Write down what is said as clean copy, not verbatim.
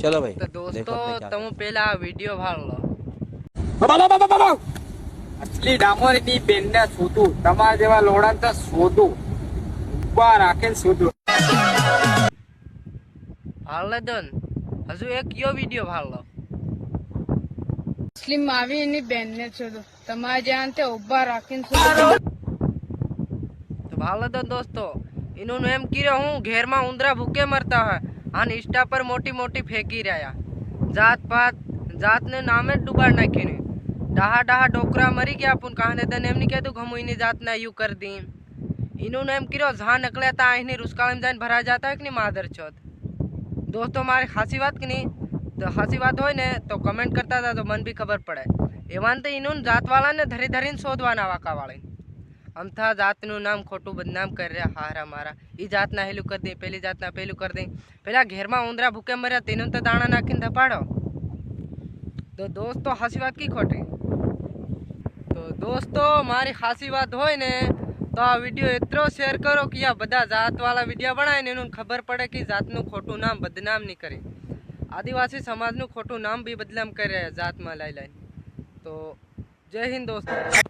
चलो भाई तो देखो दोस्तों अपने क्या तुम पहला वीडियो भाग लो। असली ડામોરની બેનને શોધું, તમારા જેવા લોડાને તો શોધું, ઉભા રાખીને શોધું. ભાગ લે દો ને. હજુ એક કયો વિડીયો ભાગ લો. મુસ્લિમ આવી એની બેનને છોડો તમારે જ્યાં તે ઉભા રાખીને છોડો. તો ભાગ લે દો દોસ્તો. इन्होंने एम किया हूँ घेर में उंदरा भूखे मरता है आन इंस्टा पर मोटी मोटी फेंकी रहा जात पात जात ने नामे ज डुबाड़ नाखी ने डाहा डाहा डोकरा मरी गया अपन कहा देता एम नहीं कहतु हम इन्हीं जात ने यू कर दी इन्होंने एम किया जहाँ निकले था अहीं रुस्काल में जाने भरा जाता है कि नहीं मादर चौथ। दोस्तों मारी खासी बात कि नहीं तो खासी बात हो ने तो कमेंट करता था तो मन भी खबर पड़े एवान तो इन्होंने जात वाला ने धरी धरी शोधवाना वाका वाले अमथा जातनु नाम खोटू बदनाम कर रहा हारा मारा ई जातना हेलू कर दी पहली जातना पेलू कर दी पेला घेर में उंदरा भूखे मर्या तीनों तो दाणा नाखीने धपाड़ो। तो दोस्तों हासी बात की खोटी। तो दोस्तों मारी खासी बात होय ने तो आ वीडियो एतरो शेयर करो कि आ बधा जात वाला वीडियो बनाए ने इन्होंने खबर पड़े कि जातनु खोटू नाम बदनाम नहीं करे आदिवासी समाजनु खोटू नाम भी बदनाम कर रहे जात में लाई लाई। तो जय हिंद दोस्तों।